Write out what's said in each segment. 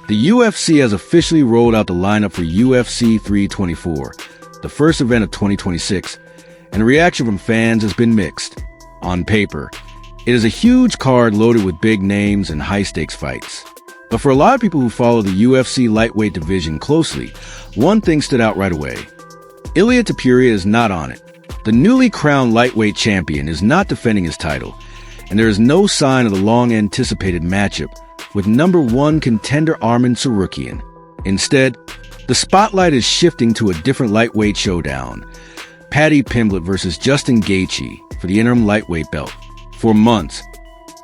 The UFC has officially rolled out the lineup for UFC 324, the first event of 2026, and the reaction from fans has been mixed. On paper, it is a huge card loaded with big names and high-stakes fights. But for a lot of people who follow the UFC lightweight division closely, one thing stood out right away. Ilia Topuria is not on it. The newly crowned lightweight champion is not defending his title, and there is no sign of the long-anticipated matchup with number one contender Arman Tsarukyan. Instead, the spotlight is shifting to a different lightweight showdown. Paddy Pimblett versus Justin Gaethje for the interim lightweight belt. For months,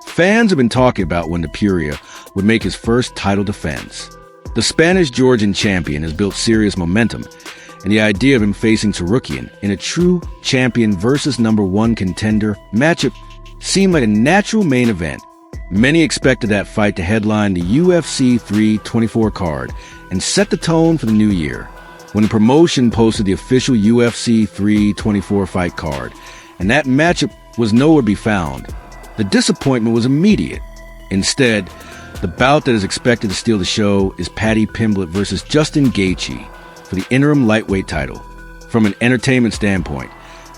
fans have been talking about when Topuria would make his first title defense. The Spanish-Georgian champion has built serious momentum, and the idea of him facing Tsarukyan in a true champion versus number one contender matchup seemed like a natural main event. Many expected that fight to headline the UFC 324 card and set the tone for the new year. When the promotion posted the official UFC 324 fight card, and that matchup was nowhere to be found, the disappointment was immediate. Instead, the bout that is expected to steal the show is Paddy Pimblett versus Justin Gaethje for the interim lightweight title. From an entertainment standpoint,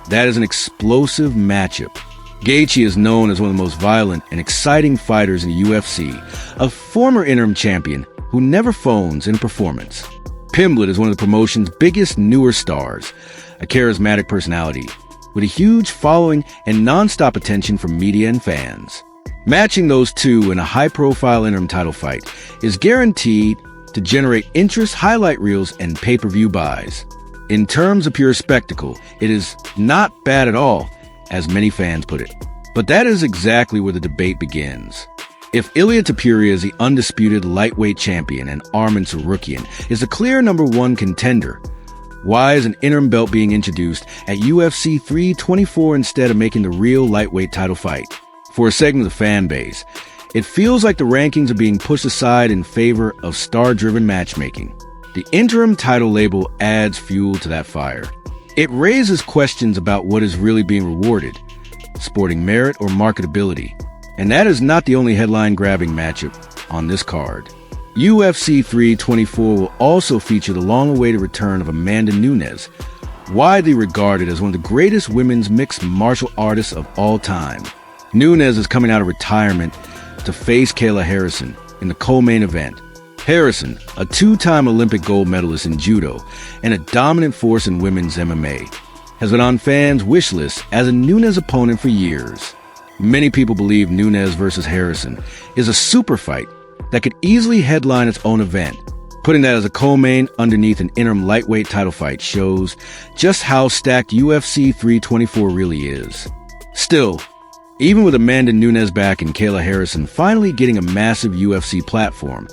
that is an explosive matchup. Gaethje is known as one of the most violent and exciting fighters in the UFC, a former interim champion who never phones in a performance. Pimblett is one of the promotion's biggest newer stars, a charismatic personality with a huge following and non-stop attention from media and fans. Matching those two in a high-profile interim title fight is guaranteed to generate interest, highlight reels, and pay-per-view buys. In terms of pure spectacle, it is not bad at all, as many fans put it. But that is exactly where the debate begins. If Ilia Topuria is the undisputed lightweight champion and Arman Tsarukyan is the clear number one contender, why is an interim belt being introduced at UFC 324 instead of making the real lightweight title fight? For a segment of the fan base, it feels like the rankings are being pushed aside in favor of star-driven matchmaking. The interim title label adds fuel to that fire. It raises questions about what is really being rewarded, sporting merit or marketability. And that is not the only headline-grabbing matchup on this card. UFC 324 will also feature the long-awaited return of Amanda Nunes, widely regarded as one of the greatest women's mixed martial artists of all time. Nunes is coming out of retirement to face Kayla Harrison in the co-main event. Harrison, a two-time Olympic gold medalist in judo and a dominant force in women's MMA, has been on fans' wish lists as a Nunes opponent for years. Many people believe Nunes versus Harrison is a super fight that could easily headline its own event. Putting that as a co-main underneath an interim lightweight title fight shows just how stacked UFC 324 really is. Still, even with Amanda Nunes back and Kayla Harrison finally getting a massive UFC platform,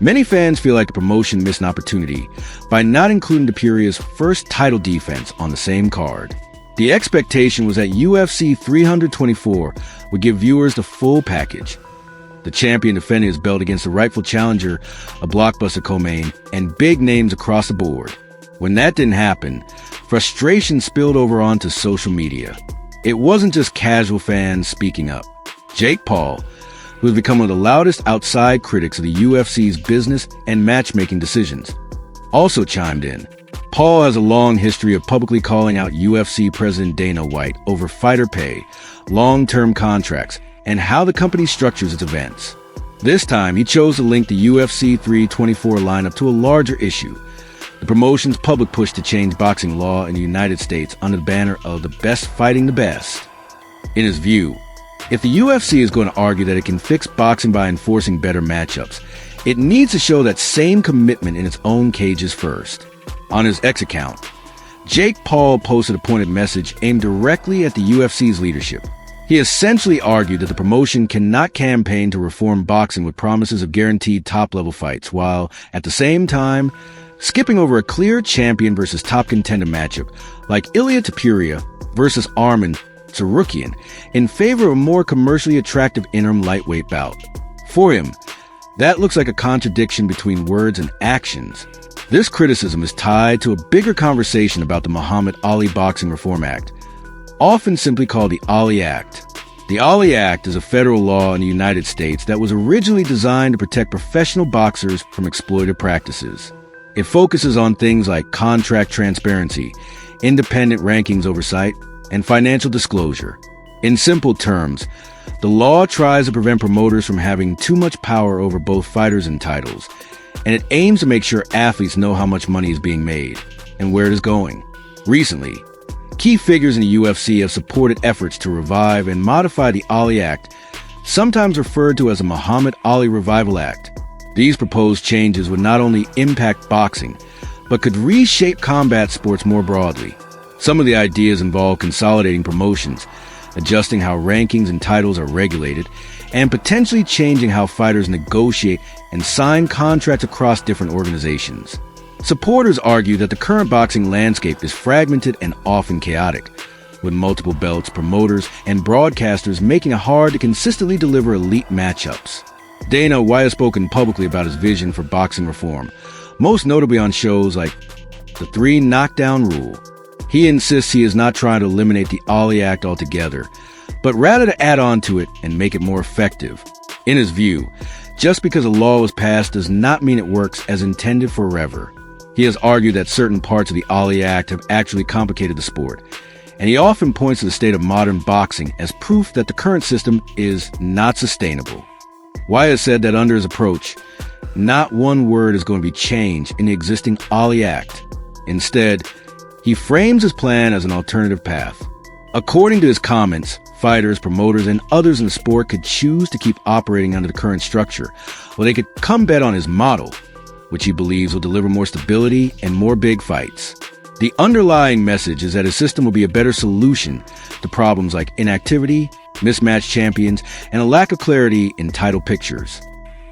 many fans feel like the promotion missed an opportunity by not including Topuria's first title defense on the same card. The expectation was that UFC 324 would give viewers the full package. The champion defending his belt against the rightful challenger, a blockbuster co-main, and big names across the board. When that didn't happen, frustration spilled over onto social media. It wasn't just casual fans speaking up. Jake Paul, who has become one of the loudest outside critics of the UFC's business and matchmaking decisions, also chimed in. Paul has a long history of publicly calling out UFC President Dana White over fighter pay, long-term contracts, and how the company structures its events. This time, he chose to link the UFC 324 lineup to a larger issue, the promotion's public push to change boxing law in the United States under the banner of the best fighting the best. In his view, if the UFC is going to argue that it can fix boxing by enforcing better matchups, it needs to show that same commitment in its own cages first. On his X account, Jake Paul posted a pointed message aimed directly at the UFC's leadership. He essentially argued that the promotion cannot campaign to reform boxing with promises of guaranteed top-level fights, while, at the same time, skipping over a clear champion versus top contender matchup like Ilia Topuria versus Arman Tsarukyan in favor of a more commercially attractive interim lightweight bout. For him, that looks like a contradiction between words and actions. This criticism is tied to a bigger conversation about the Muhammad Ali Boxing Reform Act, often simply called the Ali Act. The The Ali Act is a federal law in the United States that was originally designed to protect professional boxers from exploitative practices. It focuses on things like contract transparency, independent rankings oversight, and financial disclosure. In simple terms, the law tries to prevent promoters from having too much power over both fighters and titles, and it aims to make sure athletes know how much money is being made and where it is going. Recently, key figures in the UFC have supported efforts to revive and modify the Ali Act, sometimes referred to as the Muhammad Ali Revival Act. These proposed changes would not only impact boxing, but could reshape combat sports more broadly. Some of the ideas involve consolidating promotions, adjusting how rankings and titles are regulated, and potentially changing how fighters negotiate and sign contracts across different organizations. Supporters argue that the current boxing landscape is fragmented and often chaotic, with multiple belts, promoters, and broadcasters making it hard to consistently deliver elite matchups. Dana White has spoken publicly about his vision for boxing reform, most notably on shows like The 3 Knockdown Rule. He insists he is not trying to eliminate the Ali Act altogether, but rather to add on to it and make it more effective. In his view, just because a law was passed does not mean it works as intended forever. He has argued that certain parts of the Ali Act have actually complicated the sport, and he often points to the state of modern boxing as proof that the current system is not sustainable. White has said that under his approach, not one word is going to be changed in the existing Ali Act. Instead, he frames his plan as an alternative path. According to his comments, fighters, promoters, and others in the sport could choose to keep operating under the current structure, or they could come bet on his model, which he believes will deliver more stability and more big fights. The underlying message is that his system will be a better solution to problems like inactivity, mismatched champions, and a lack of clarity in title pictures.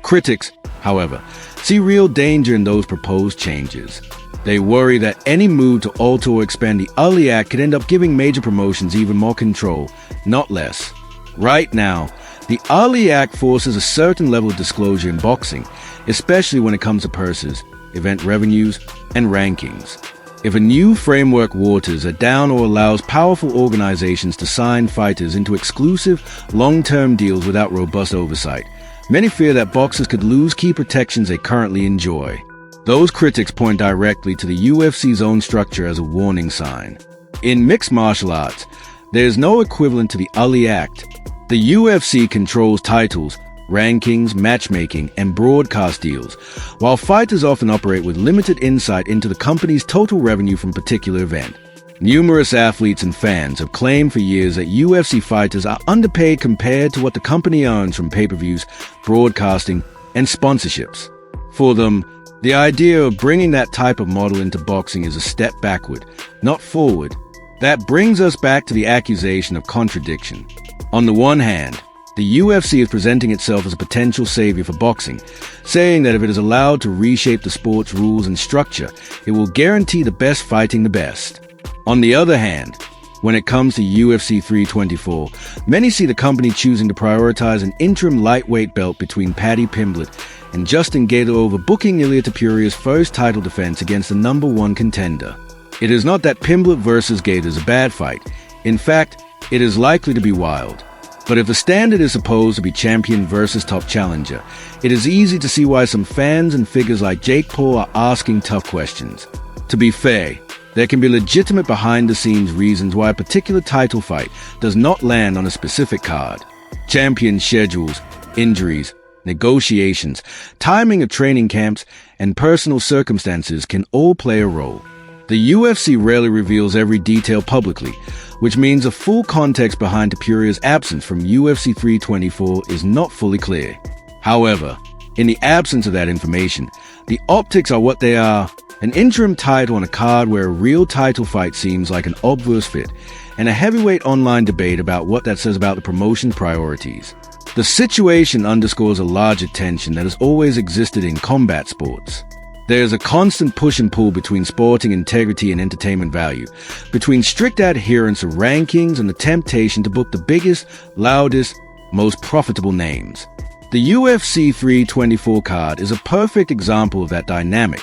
Critics, however, see real danger in those proposed changes. They worry that any move to alter or expand the Ali Act could end up giving major promotions even more control, not less. Right now, the Ali Act forces a certain level of disclosure in boxing, especially when it comes to purses, event revenues, and rankings. If a new framework waters it down or allows powerful organizations to sign fighters into exclusive, long-term deals without robust oversight, many fear that boxers could lose key protections they currently enjoy. Those critics point directly to the UFC's own structure as a warning sign. In mixed martial arts, there is no equivalent to the Ali Act. The UFC controls titles, rankings, matchmaking, and broadcast deals, while fighters often operate with limited insight into the company's total revenue from a particular event. Numerous athletes and fans have claimed for years that UFC fighters are underpaid compared to what the company earns from pay-per-views, broadcasting, and sponsorships. For them, the idea of bringing that type of model into boxing is a step backward, not forward. That brings us back to the accusation of contradiction. On the one hand, the UFC is presenting itself as a potential savior for boxing, saying that if it is allowed to reshape the sport's rules and structure, it will guarantee the best fighting the best. On the other hand, when it comes to UFC 324, many see the company choosing to prioritize an interim lightweight belt between Paddy Pimblett and Justin Gaethje over booking Ilia Topuria's first title defense against the number one contender. It is not that Pimblett versus Gaethje is a bad fight. In fact, it is likely to be wild. But if the standard is supposed to be champion versus top challenger, it is easy to see why some fans and figures like Jake Paul are asking tough questions. To be fair, there can be legitimate behind-the-scenes reasons why a particular title fight does not land on a specific card. Champion schedules, injuries, negotiations, timing of training camps, and personal circumstances can all play a role. The UFC rarely reveals every detail publicly, which means the full context behind Topuria's absence from UFC 324 is not fully clear. However, in the absence of that information, the optics are what they are: an interim title on a card where a real title fight seems like an obvious fit, and a heavyweight online debate about what that says about the promotion's priorities. The situation underscores a larger tension that has always existed in combat sports. There is a constant push and pull between sporting integrity and entertainment value, between strict adherence to rankings and the temptation to book the biggest, loudest, most profitable names. The UFC 324 card is a perfect example of that dynamic.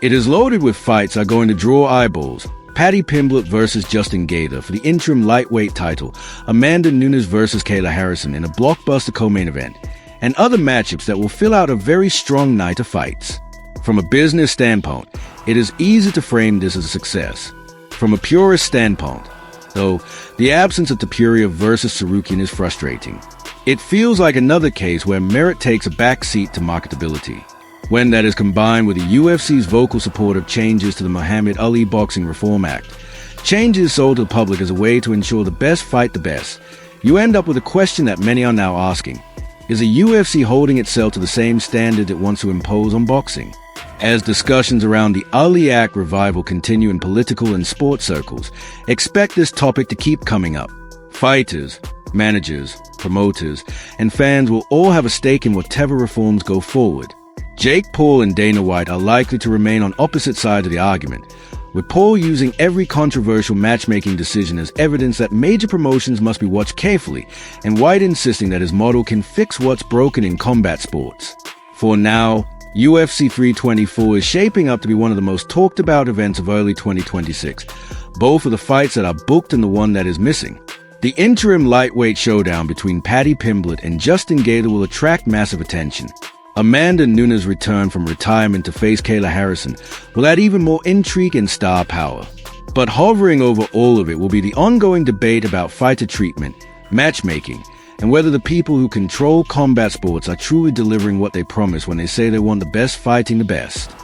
It is loaded with fights that are going to draw eyeballs, Paddy Pimblett versus Justin Gaethje for the interim lightweight title, Amanda Nunes versus Kayla Harrison in a blockbuster co-main event, and other matchups that will fill out a very strong night of fights. From a business standpoint, it is easy to frame this as a success. From a purist standpoint, though, the absence of Topuria versus Sarukian is frustrating. It feels like another case where merit takes a backseat to marketability. When that is combined with the UFC's vocal support of changes to the Muhammad Ali Boxing Reform Act, changes sold to the public as a way to ensure the best fight the best, you end up with a question that many are now asking. Is the UFC holding itself to the same standard it wants to impose on boxing? As discussions around the Ali Act revival continue in political and sports circles, expect this topic to keep coming up. Fighters, managers, promoters, and fans will all have a stake in whatever reforms go forward. Jake Paul and Dana White are likely to remain on opposite sides of the argument, with Paul using every controversial matchmaking decision as evidence that major promotions must be watched carefully, and White insisting that his model can fix what's broken in combat sports. For now, UFC 324 is shaping up to be one of the most talked about events of early 2026, both for the fights that are booked and the one that is missing. The interim lightweight showdown between Paddy Pimblett and Justin Gaethje will attract massive attention. Amanda Nunes' return from retirement to face Kayla Harrison will add even more intrigue and star power. But hovering over all of it will be the ongoing debate about fighter treatment, matchmaking, and whether the people who control combat sports are truly delivering what they promise when they say they want the best fighting the best.